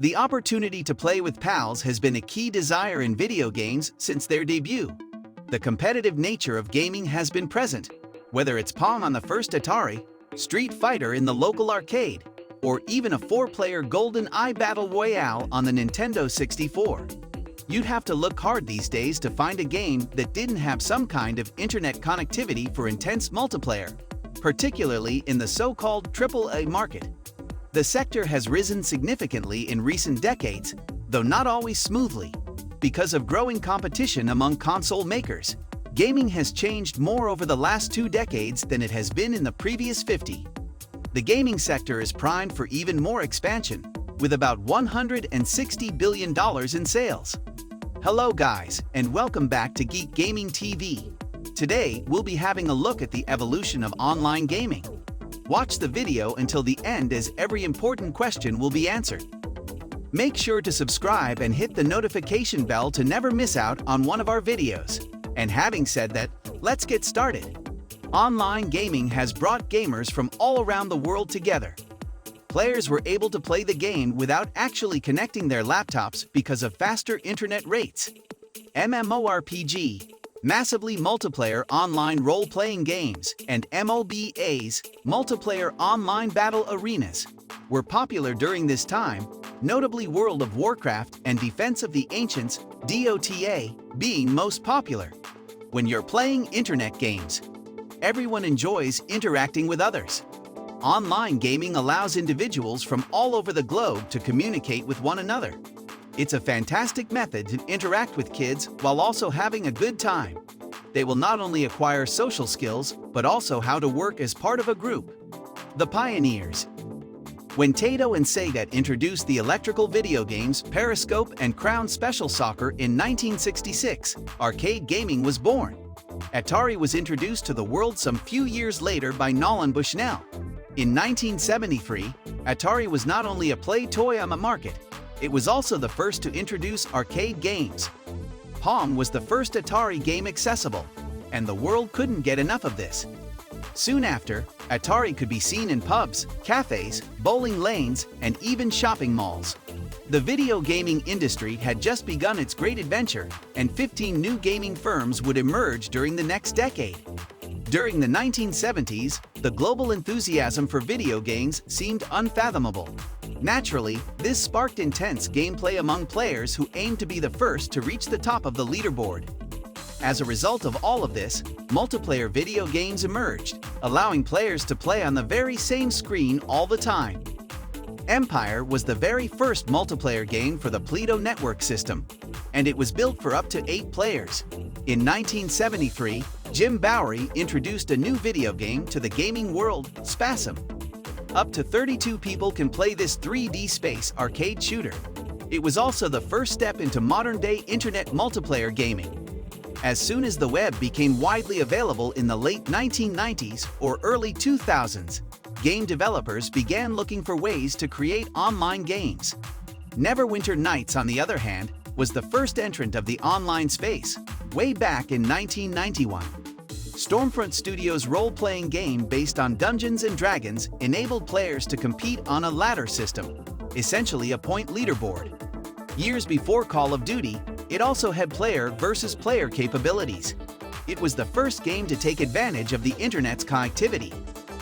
The opportunity to play with pals has been a key desire in video games since their debut. The competitive nature of gaming has been present, whether it's Pong on the first Atari, Street Fighter in the local arcade, or even a 4-player GoldenEye Battle Royale on the Nintendo 64. You'd have to look hard these days to find a game that didn't have some kind of internet connectivity for intense multiplayer, particularly in the so-called AAA market. The sector has risen significantly in recent decades, though not always smoothly. Because of growing competition among console makers, gaming has changed more over the last 2 decades than it has been in the previous 50. The gaming sector is primed for even more expansion, with about $160 billion in sales. Hello guys, and welcome back to GEEK Gaming TV. Today, we'll be having a look at the evolution of online gaming. Watch the video until the end as every important question will be answered. Make sure to subscribe and hit the notification bell to never miss out on one of our videos. And having said that, let's get started. Online gaming has brought gamers from all around the world together. Players were able to play the game without actually connecting their laptops because of faster internet rates. MMORPG, massively multiplayer online role-playing games, and MOBAs, multiplayer online battle arenas, were popular during this time, notably World of Warcraft and Defense of the Ancients, DOTA, being most popular. When you're playing internet games, everyone enjoys interacting with others. Online gaming allows individuals from all over the globe to communicate with one another. It's a fantastic method to interact with kids while also having a good time. They will not only acquire social skills, but also how to work as part of a group. The pioneers. When Taito and Sega introduced the electrical video games Periscope and Crown Special Soccer in 1966, arcade gaming was born. Atari was introduced to the world some few years later by Nolan Bushnell. In 1973, Atari was not only a play toy on the market, it was also the first to introduce arcade games. Pong was the first Atari game accessible, and the world couldn't get enough of this. Soon after, Atari could be seen in pubs, cafes, bowling lanes, and even shopping malls. The video gaming industry had just begun its great adventure, and 15 new gaming firms would emerge during the next decade. During the 1970s, the global enthusiasm for video games seemed unfathomable. Naturally, this sparked intense gameplay among players who aimed to be the first to reach the top of the leaderboard. As a result of all of this, multiplayer video games emerged, allowing players to play on the very same screen all the time. Empire was the very first multiplayer game for the Pluto network system, and it was built for up to 8 players. In 1973, Jim Bowery introduced a new video game to the gaming world, Spasm. Up to 32 people can play this 3D space arcade shooter. It was also the first step into modern-day internet multiplayer gaming. As soon as the web became widely available in the late 1990s or early 2000s, game developers began looking for ways to create online games. Neverwinter Nights, on the other hand, was the first entrant of the online space, way back in 1991. Stormfront Studios' role-playing game based on Dungeons & Dragons enabled players to compete on a ladder system, essentially a point leaderboard. Years before Call of Duty, it also had player versus player capabilities. It was the first game to take advantage of the internet's connectivity,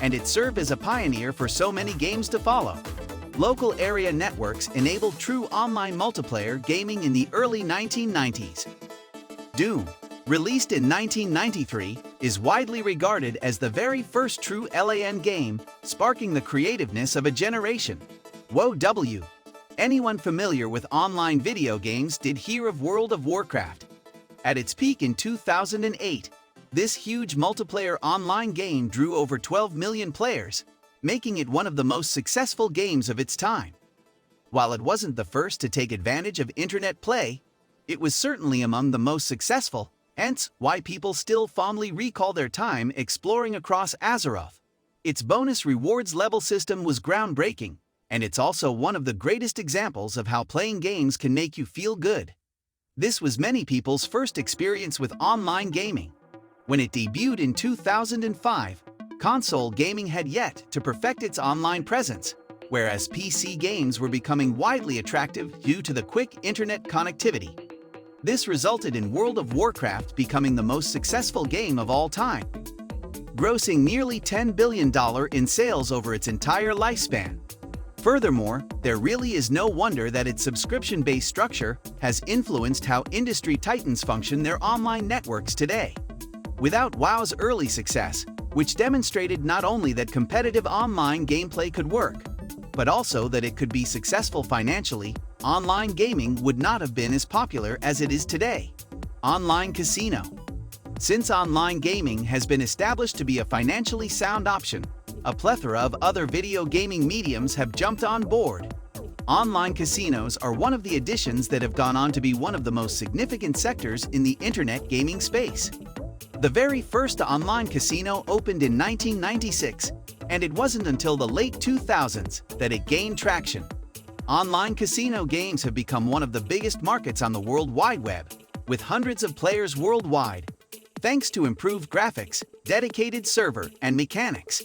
and it served as a pioneer for so many games to follow. Local area networks enabled true online multiplayer gaming in the early 1990s. Doom, released in 1993, is widely regarded as the very first true LAN game, sparking the creativeness of a generation. Whoa. Anyone familiar with online video games did hear of World of Warcraft. At its peak in 2008, this huge multiplayer online game drew over 12 million players, making it one of the most successful games of its time. While it wasn't the first to take advantage of internet play, it was certainly among the most successful, hence why people still fondly recall their time exploring across Azeroth. Its bonus rewards level system was groundbreaking, and it's also one of the greatest examples of how playing games can make you feel good. This was many people's first experience with online gaming. When it debuted in 2005, console gaming had yet to perfect its online presence, whereas PC games were becoming widely attractive due to the quick internet connectivity. This resulted in World of Warcraft becoming the most successful game of all time, grossing nearly $10 billion in sales over its entire lifespan. Furthermore, there really is no wonder that its subscription-based structure has influenced how industry titans function their online networks today. Without WoW's early success, which demonstrated not only that competitive online gameplay could work, but also that it could be successful financially, online gaming would not have been as popular as it is today. Online casino. Since online gaming has been established to be a financially sound option, a plethora of other video gaming mediums have jumped on board. Online casinos are one of the additions that have gone on to be one of the most significant sectors in the internet gaming space. The very first online casino opened in 1996, and it wasn't until the late 2000s that it gained traction. Online casino games have become one of the biggest markets on the World Wide Web, with hundreds of players worldwide, thanks to improved graphics, dedicated server, and mechanics.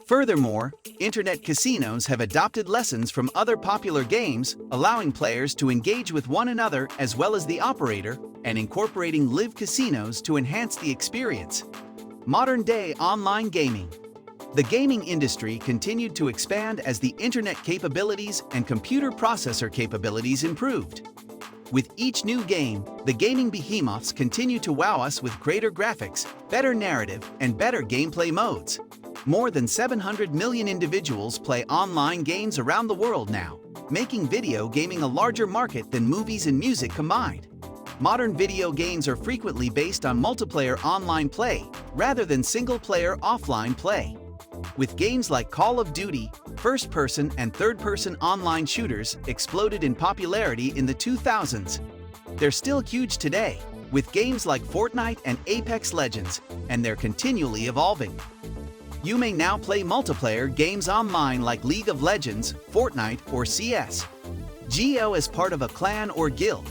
Furthermore, internet casinos have adopted lessons from other popular games, allowing players to engage with one another as well as the operator, and incorporating live casinos to enhance the experience. Modern-day online gaming. The gaming industry continued to expand as the internet capabilities and computer processor capabilities improved. With each new game, the gaming behemoths continue to wow us with greater graphics, better narrative, and better gameplay modes. More than 700 million individuals play online games around the world now, making video gaming a larger market than movies and music combined. Modern video games are frequently based on multiplayer online play, rather than single-player offline play. With games like Call of Duty, first-person and third-person online shooters exploded in popularity in the 2000s. They're still huge today, with games like Fortnite and Apex Legends, and they're continually evolving. You may now play multiplayer games online like League of Legends, Fortnite, or CS. GEO as part of a clan or guild.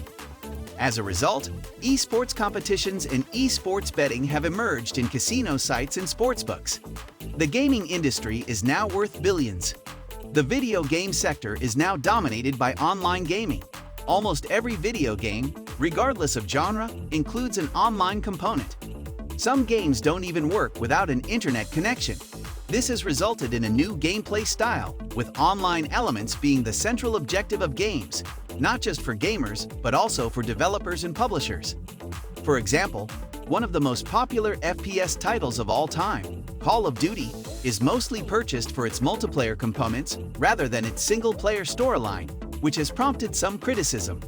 As a result, esports competitions and esports betting have emerged in casino sites and sportsbooks. The gaming industry is now worth billions. The video game sector is now dominated by online gaming. Almost every video game, regardless of genre, includes an online component. Some games don't even work without an internet connection. This has resulted in a new gameplay style, with online elements being the central objective of games, not just for gamers, but also for developers and publishers. For example, one of the most popular FPS titles of all time, Call of Duty, is mostly purchased for its multiplayer components rather than its single-player storyline, which has prompted some criticism.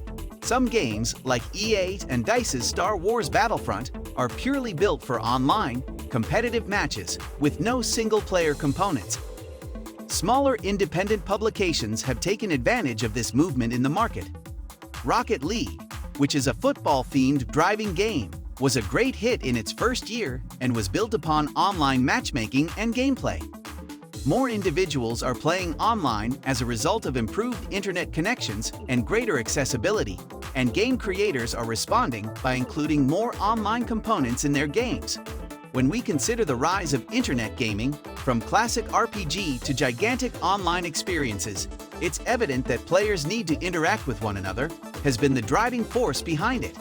Some games, like EA and DICE's Star Wars Battlefront, are purely built for online, competitive matches with no single-player components. Smaller independent publications have taken advantage of this movement in the market. Rocket League, which is a football-themed driving game, was a great hit in its first year and was built upon online matchmaking and gameplay. More individuals are playing online as a result of improved internet connections and greater accessibility, and game creators are responding by including more online components in their games. When we consider the rise of internet gaming, from classic RPG to gigantic online experiences, it's evident that players' need to interact with one another has been the driving force behind it.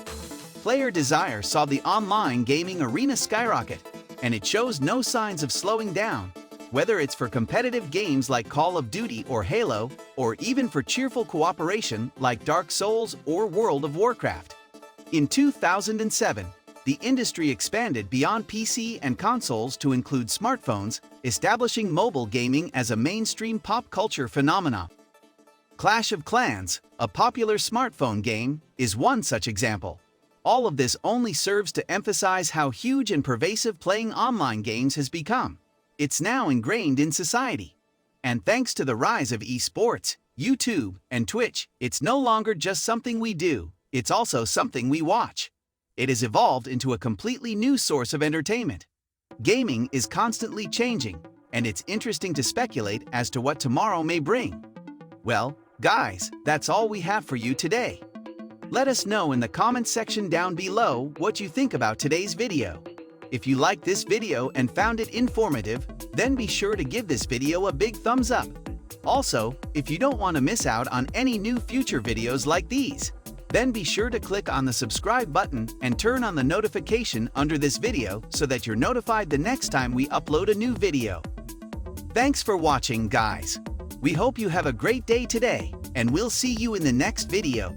Player desire saw the online gaming arena skyrocket, and it shows no signs of slowing down, whether it's for competitive games like Call of Duty or Halo, or even for cheerful cooperation like Dark Souls or World of Warcraft. In 2007, the industry expanded beyond PC and consoles to include smartphones, establishing mobile gaming as a mainstream pop culture phenomenon. Clash of Clans, a popular smartphone game, is one such example. All of this only serves to emphasize how huge and pervasive playing online games has become. It's now ingrained in society. And thanks to the rise of esports, YouTube, and Twitch, it's no longer just something we do, it's also something we watch. It has evolved into a completely new source of entertainment. Gaming is constantly changing, and it's interesting to speculate as to what tomorrow may bring. Well, guys, that's all we have for you today. Let us know in the comments section down below what you think about today's video. If you liked this video and found it informative, then be sure to give this video a big thumbs up. Also, if you don't want to miss out on any new future videos like these, then be sure to click on the subscribe button and turn on the notification under this video so that you're notified the next time we upload a new video. Thanks for watching, guys. We hope you have a great day today, and we'll see you in the next video.